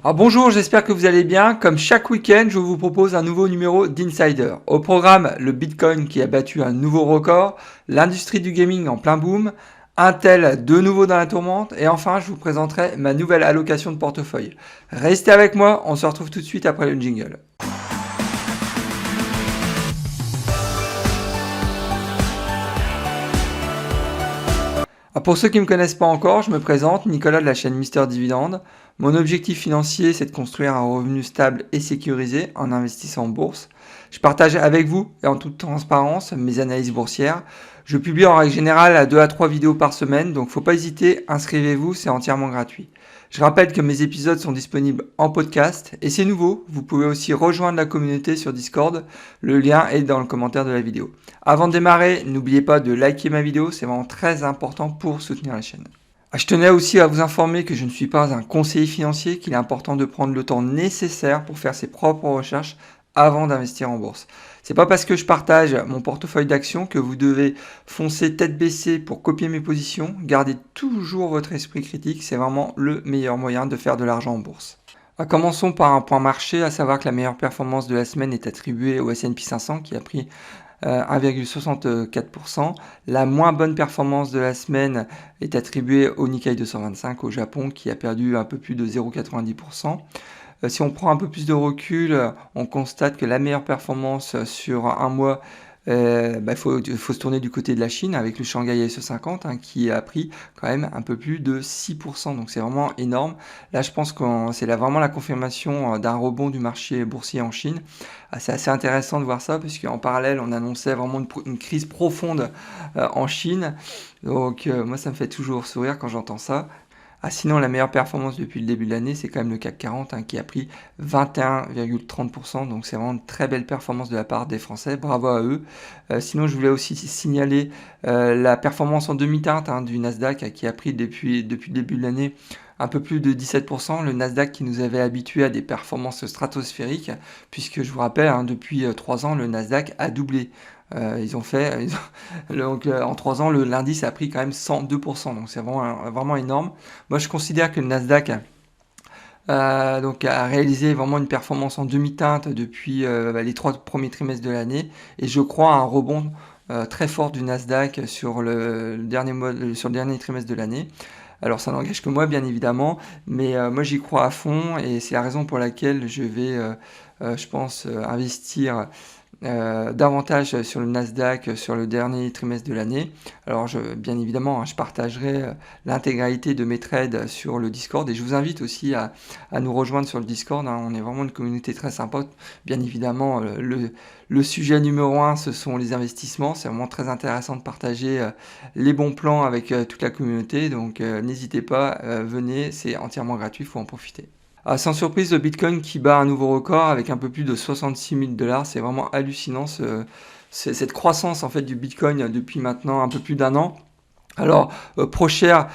Alors bonjour, j'espère que vous allez bien. Comme chaque week-end, je vous propose un nouveau numéro d'Insider. Au programme, le Bitcoin qui a battu un nouveau record, l'industrie du gaming en plein boom, Intel de nouveau dans la tourmente, et enfin je vous présenterai ma nouvelle allocation de portefeuille. Restez avec moi, on se retrouve tout de suite après le jingle. Pour ceux qui ne me connaissent pas encore, je me présente, Nicolas de la chaîne Mister Dividende. Mon objectif financier, c'est de construire un revenu stable et sécurisé en investissant en bourse. Je partage avec vous et en toute transparence mes analyses boursières. Je publie en règle générale 2 à 3 vidéos par semaine, donc faut pas hésiter, inscrivez-vous, c'est entièrement gratuit. Je rappelle que mes épisodes sont disponibles en podcast et c'est nouveau, vous pouvez aussi rejoindre la communauté sur Discord, le lien est dans le commentaire de la vidéo. Avant de démarrer, n'oubliez pas de liker ma vidéo, c'est vraiment très important pour soutenir la chaîne. Je tenais aussi à vous informer que je ne suis pas un conseiller financier, qu'il est important de prendre le temps nécessaire pour faire ses propres recherches avant d'investir en bourse. C'est pas parce que je partage mon portefeuille d'actions que vous devez foncer tête baissée pour copier mes positions. Gardez toujours votre esprit critique, c'est vraiment le meilleur moyen de faire de l'argent en bourse. Commençons par un point marché, à savoir que la meilleure performance de la semaine est attribuée au S&P 500 qui a pris 1,64%. La moins bonne performance de la semaine est attribuée au Nikkei 225 au Japon qui a perdu un peu plus de 0,90%. Si on prend un peu plus de recul, on constate que la meilleure performance sur un mois, faut se tourner du côté de la Chine avec le Shanghai SE50 qui a pris quand même un peu plus de 6%. Donc c'est vraiment énorme. Là, je pense que c'est vraiment la confirmation d'un rebond du marché boursier en Chine. C'est assez intéressant de voir ça parce qu'en parallèle, on annonçait vraiment une crise profonde en Chine. Donc moi, ça me fait toujours sourire quand j'entends ça. Sinon, la meilleure performance depuis le début de l'année, c'est quand même le CAC 40 qui a pris 21,30%. Donc, c'est vraiment une très belle performance de la part des Français. Bravo à eux. Sinon, je voulais aussi signaler la performance en demi-teinte du Nasdaq qui a pris depuis le début de l'année un peu plus de 17%. Le Nasdaq qui nous avait habitués à des performances stratosphériques, puisque je vous rappelle, depuis 3 ans, le Nasdaq a doublé. Donc, en 3 ans, l'indice a pris quand même 102%, donc c'est vraiment énorme. Moi, je considère que le Nasdaq a réalisé vraiment une performance en demi-teinte depuis les 3 premiers trimestres de l'année, et je crois à un rebond très fort du Nasdaq sur le dernier trimestre de l'année. Alors ça n'engage que moi bien évidemment, mais moi j'y crois à fond et c'est la raison pour laquelle je vais, je pense, investir davantage sur le Nasdaq sur le dernier trimestre de l'année. Alors bien évidemment, je partagerai l'intégralité de mes trades sur le Discord et je vous invite aussi à nous rejoindre sur le Discord. On est vraiment une communauté très sympa. Bien évidemment, le sujet numéro 1, ce sont les investissements. C'est vraiment très intéressant de partager les bons plans avec toute la communauté. Donc n'hésitez pas, venez, c'est entièrement gratuit, il faut en profiter. Sans surprise, le Bitcoin qui bat un nouveau record avec un peu plus de 66 000 $. C'est vraiment hallucinant cette croissance en fait du Bitcoin depuis maintenant un peu plus d'1 an. Alors, ProShare,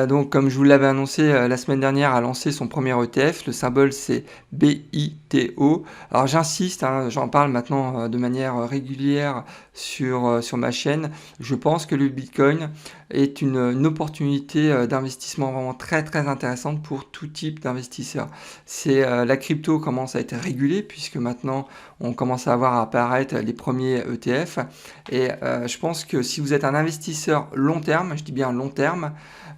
donc comme je vous l'avais annoncé la semaine dernière, a lancé son premier ETF. Le symbole c'est BITO. Alors j'insiste, j'en parle maintenant de manière régulière sur ma chaîne. Je pense que le Bitcoin est une opportunité d'investissement vraiment très très intéressante pour tout type d'investisseurs. La crypto commence à être régulée puisque maintenant on commence à voir apparaître les premiers ETF. Et je pense que si vous êtes un investisseur long terme, je dis bien long terme,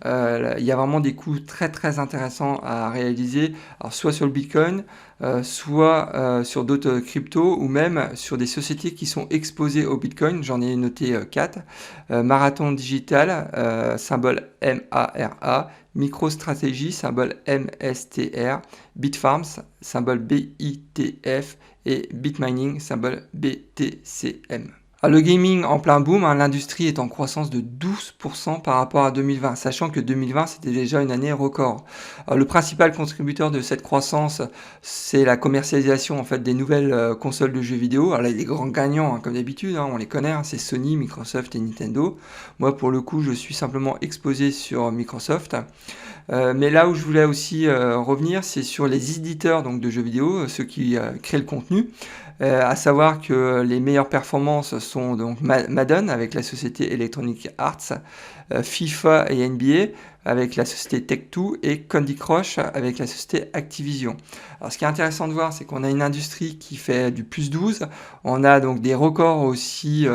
il y a vraiment des coûts très très intéressants à réaliser, alors soit sur le Bitcoin, soit sur d'autres cryptos ou même sur des sociétés qui sont exposées au Bitcoin. J'en ai noté 4. Marathon Digital, symbole MARA, MicroStrategy, symbole MSTR, Bitfarms, symbole BITF et Bitmining, symbole BTCM. Le gaming en plein boom, l'industrie est en croissance de 12% par rapport à 2020, sachant que 2020 c'était déjà une année record. Le principal contributeur de cette croissance, c'est la commercialisation en fait des nouvelles consoles de jeux vidéo. Alors là, les grands gagnants, comme d'habitude, on les connaît, c'est Sony, Microsoft et Nintendo. Moi, pour le coup, je suis simplement exposé sur Microsoft. Mais là où je voulais aussi revenir, c'est sur les éditeurs donc, de jeux vidéo, ceux qui créent le contenu. À savoir que les meilleures performances sont donc Madden avec la société Electronic Arts, FIFA et NBA avec la société Tech2 et Candy Crush avec la société Activision. Alors ce qui est intéressant de voir, c'est qu'on a une industrie qui fait du plus 12. On a donc des records aussi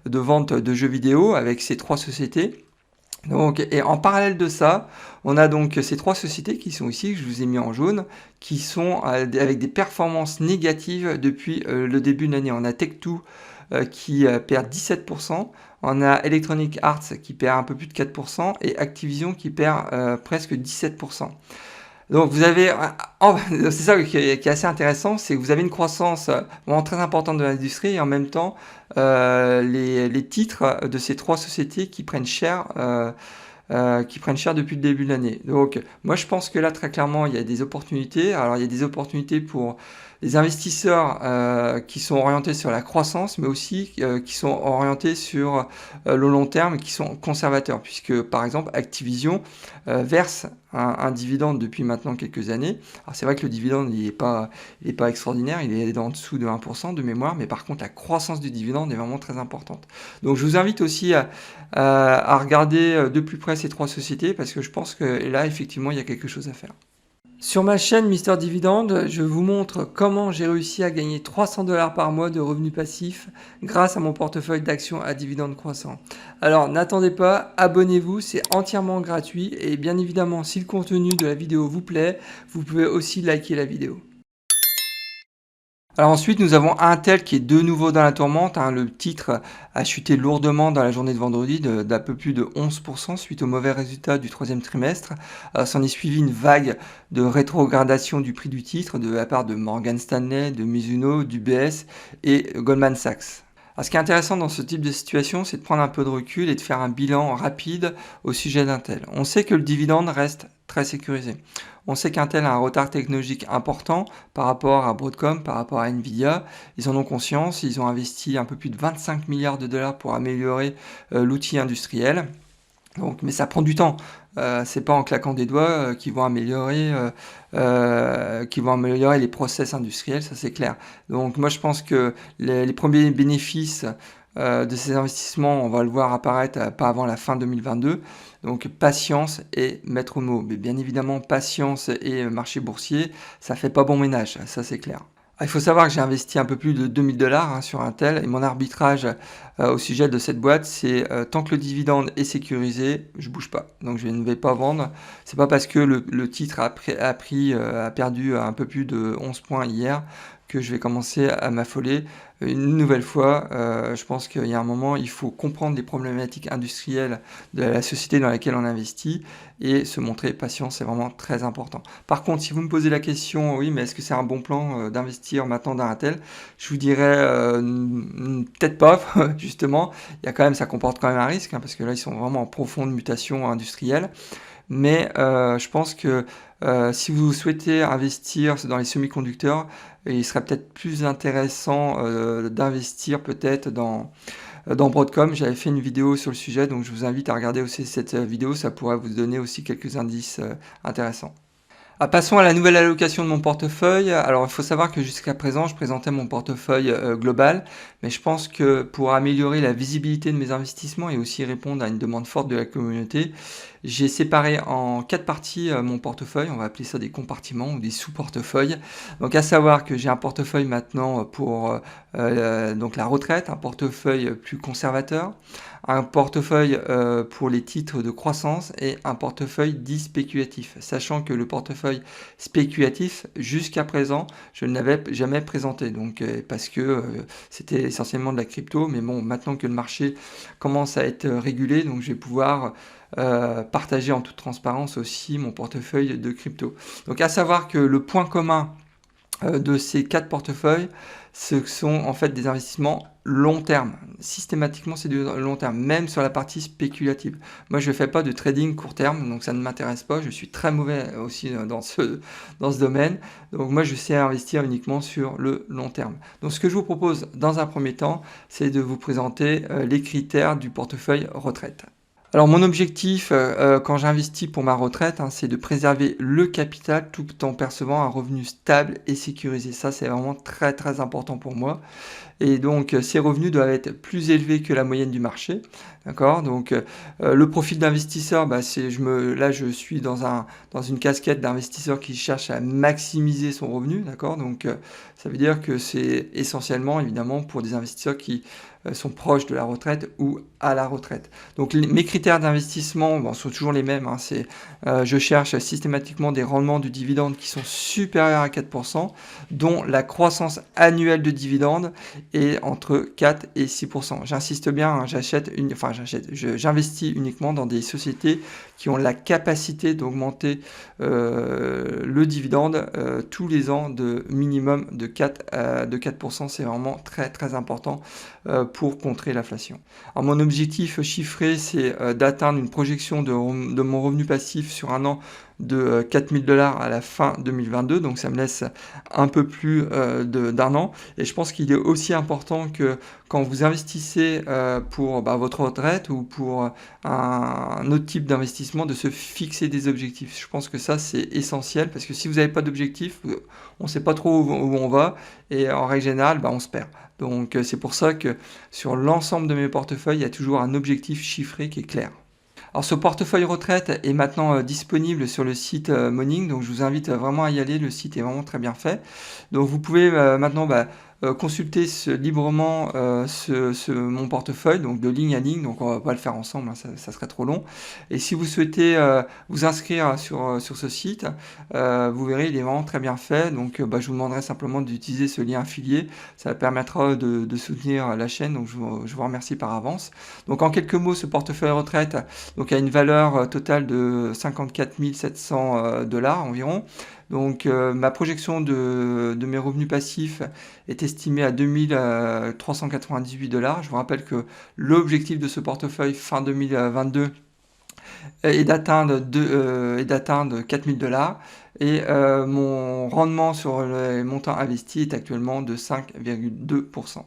de vente de jeux vidéo avec ces trois sociétés. Donc, et en parallèle de ça, on a donc ces trois sociétés qui sont ici, que je vous ai mis en jaune, qui sont avec des performances négatives depuis le début de l'année. On a Tech2 qui perd 17%, on a Electronic Arts qui perd un peu plus de 4% et Activision qui perd presque 17%. Donc vous avez, c'est ça qui est assez intéressant, c'est que vous avez une croissance vraiment très importante de l'industrie et en même temps les titres de ces trois sociétés qui prennent cher depuis le début de l'année. Donc moi je pense que là très clairement il y a des opportunités. Alors il y a des opportunités pour les investisseurs qui sont orientés sur la croissance, mais aussi qui sont orientés sur le long terme et qui sont conservateurs, puisque par exemple Activision verse un dividende depuis maintenant quelques années. Alors c'est vrai que le dividende il est pas extraordinaire, il est en dessous de 1% de mémoire, mais par contre la croissance du dividende est vraiment très importante. Donc je vous invite aussi à regarder de plus près ces trois sociétés parce que je pense que là effectivement il y a quelque chose à faire. Sur ma chaîne Mister Dividende, je vous montre comment j'ai réussi à gagner 300 $ par mois de revenus passifs grâce à mon portefeuille d'actions à dividendes croissants. Alors n'attendez pas, abonnez-vous, c'est entièrement gratuit et bien évidemment si le contenu de la vidéo vous plaît, vous pouvez aussi liker la vidéo. Alors ensuite, nous avons Intel qui est de nouveau dans la tourmente. Le titre a chuté lourdement dans la journée de vendredi d'un peu plus de 11% suite aux mauvais résultats du troisième trimestre. S'en est suivi une vague de rétrogradation du prix du titre de la part de Morgan Stanley, de Mizuno, d'UBS et Goldman Sachs. Alors, ce qui est intéressant dans ce type de situation, c'est de prendre un peu de recul et de faire un bilan rapide au sujet d'Intel. On sait que le dividende reste très sécurisé. On sait qu'Intel a un retard technologique important par rapport à Broadcom, par rapport à Nvidia. Ils en ont conscience, ils ont investi un peu plus de 25 milliards de dollars pour améliorer l'outil industriel. Donc, mais ça prend du temps. C'est pas en claquant des doigts qu'ils vont améliorer les process industriels, ça c'est clair. Donc moi je pense que les premiers bénéfices de ces investissements, on va le voir apparaître pas avant la fin 2022. Donc patience et maître mot. Mais bien évidemment, patience et marché boursier, ça fait pas bon ménage, ça c'est clair. Il faut savoir que j'ai investi un peu plus de 2000 $ sur Intel et mon arbitrage au sujet de cette boîte, c'est tant que le dividende est sécurisé, je bouge pas. Donc je ne vais pas vendre. C'est pas parce que le titre a perdu un peu plus de 11 points hier que je vais commencer à m'affoler. Une nouvelle fois, je pense qu'il y a un moment, il faut comprendre les problématiques industrielles de la société dans laquelle on investit et se montrer patient, c'est vraiment très important. Par contre, si vous me posez la question, oui, mais est-ce que c'est un bon plan d'investir maintenant dans Intel? Je vous dirais peut-être pas, justement. Il y a quand même, ça comporte quand même un risque, parce que là, ils sont vraiment en profonde mutation industrielle. Mais je pense que si vous souhaitez investir dans les semi-conducteurs, il serait peut-être plus intéressant d'investir peut-être dans Broadcom. J'avais fait une vidéo sur le sujet, donc je vous invite à regarder aussi cette vidéo, ça pourrait vous donner aussi quelques indices intéressants. Passons à la nouvelle allocation de mon portefeuille. Alors, il faut savoir que jusqu'à présent, je présentais mon portefeuille global, mais je pense que pour améliorer la visibilité de mes investissements et aussi répondre à une demande forte de la communauté, j'ai séparé en 4 parties mon portefeuille. On va appeler ça des compartiments ou des sous-portefeuilles. Donc, à savoir que j'ai un portefeuille maintenant pour donc la retraite, un portefeuille plus conservateur, un portefeuille pour les titres de croissance et un portefeuille dit spéculatif, sachant que le portefeuille spéculatif, jusqu'à présent, je ne l'avais jamais présenté, donc parce que c'était essentiellement de la crypto, mais bon, maintenant que le marché commence à être régulé, donc je vais pouvoir partager en toute transparence aussi mon portefeuille de crypto. Donc à savoir que le point commun de ces 4 portefeuilles, ce sont en fait des investissements long terme. Systématiquement, c'est du long terme, même sur la partie spéculative. Moi, je ne fais pas de trading court terme, donc ça ne m'intéresse pas. Je suis très mauvais aussi dans ce domaine. Donc moi, je sais investir uniquement sur le long terme. Donc ce que je vous propose dans un premier temps, c'est de vous présenter les critères du portefeuille retraite. Alors mon objectif, quand j'investis pour ma retraite, hein, c'est de préserver le capital tout en percevant un revenu stable et sécurisé. Ça, c'est vraiment très, très important pour moi. Et donc, ces revenus doivent être plus élevés que la moyenne du marché, d'accord? Donc, le profil d'investisseur, bah, c'est là, je suis dans une casquette d'investisseur qui cherche à maximiser son revenu, d'accord? Donc, ça veut dire que c'est essentiellement, évidemment, pour des investisseurs qui, sont proches de la retraite ou à la retraite. Donc mes critères d'investissement, bon, sont toujours les mêmes, hein, je cherche systématiquement des rendements de dividendes qui sont supérieurs à 4%, dont la croissance annuelle de dividendes et entre 4 et 6%. J'insiste bien, hein, j'investis uniquement dans des sociétés qui ont la capacité d'augmenter le dividende tous les ans de minimum de 4%. C'est vraiment très très important pour contrer l'inflation. Alors mon objectif chiffré, c'est d'atteindre une projection de mon revenu passif sur un an de 4 000 $ à la fin 2022, donc ça me laisse un peu plus d'un an. Et je pense qu'il est aussi important que quand vous investissez pour votre retraite ou pour un autre type d'investissement, de se fixer des objectifs. Je pense que ça, c'est essentiel parce que si vous n'avez pas d'objectif, on ne sait pas trop où on va et en règle générale, on se perd. Donc c'est pour ça que sur l'ensemble de mes portefeuilles, il y a toujours un objectif chiffré qui est clair. Alors ce portefeuille retraite est maintenant disponible sur le site Morning, donc je vous invite vraiment à y aller, le site est vraiment très bien fait. Donc vous pouvez maintenant consulter librement mon portefeuille, donc de ligne à ligne, donc on va pas le faire ensemble, hein, ça serait trop long. Et si vous souhaitez vous inscrire sur ce site, vous verrez, il est vraiment très bien fait, donc je vous demanderai simplement d'utiliser ce lien affilié, ça permettra de soutenir la chaîne, donc je vous remercie par avance. Donc en quelques mots, ce portefeuille retraite donc, a une valeur totale de 54 700 $ environ. Donc ma projection de mes revenus passifs est estimée à 2398 $. Je vous rappelle que l'objectif de ce portefeuille fin 2022 est d'atteindre 4 000 $. Et mon rendement sur les montants investis est actuellement de 5,2%.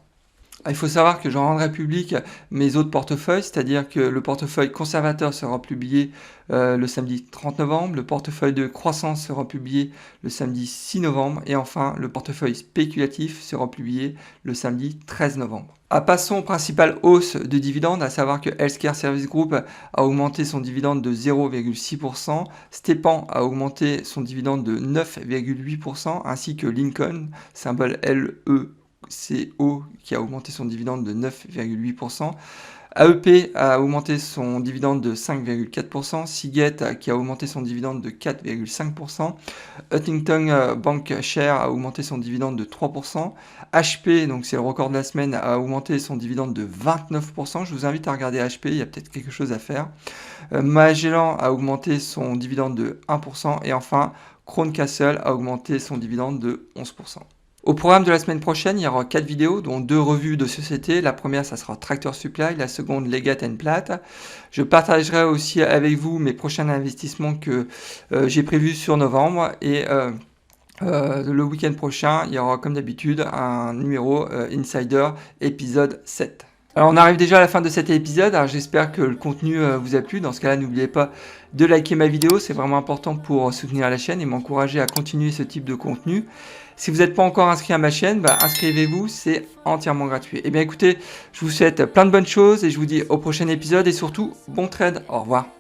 Il faut savoir que j'en rendrai public mes autres portefeuilles, c'est-à-dire que le portefeuille conservateur sera publié le samedi 30 novembre, le portefeuille de croissance sera publié le samedi 6 novembre et enfin le portefeuille spéculatif sera publié le samedi 13 novembre. Passons aux principales hausses de dividendes, à savoir que Healthcare Service Group a augmenté son dividende de 0,6%, Stepan a augmenté son dividende de 9,8%, ainsi que Lincoln, symbole LECO, qui a augmenté son dividende de 9,8%. AEP a augmenté son dividende de 5,4%, Seagate qui a augmenté son dividende de 4,5%, Huntington Bancshares a augmenté son dividende de 3%, HP, donc c'est le record de la semaine, a augmenté son dividende de 29%. Je vous invite à regarder HP, il y a peut-être quelque chose à faire. Magellan a augmenté son dividende de 1% et enfin Crown Castle a augmenté son dividende de 11%. Au programme de la semaine prochaine, il y aura 4 vidéos, dont 2 revues de société. La première, ça sera Tractor Supply, la seconde, Leggett & Platt. Je partagerai aussi avec vous mes prochains investissements que j'ai prévus sur novembre. Et le week-end prochain, il y aura comme d'habitude un numéro Insider épisode 7. Alors on arrive déjà à la fin de cet épisode, alors j'espère que le contenu vous a plu. Dans ce cas-là, n'oubliez pas de liker ma vidéo, c'est vraiment important pour soutenir la chaîne et m'encourager à continuer ce type de contenu. Si vous n'êtes pas encore inscrit à ma chaîne, inscrivez-vous, c'est entièrement gratuit. Et bien écoutez, je vous souhaite plein de bonnes choses et je vous dis au prochain épisode et surtout, bon trade, au revoir.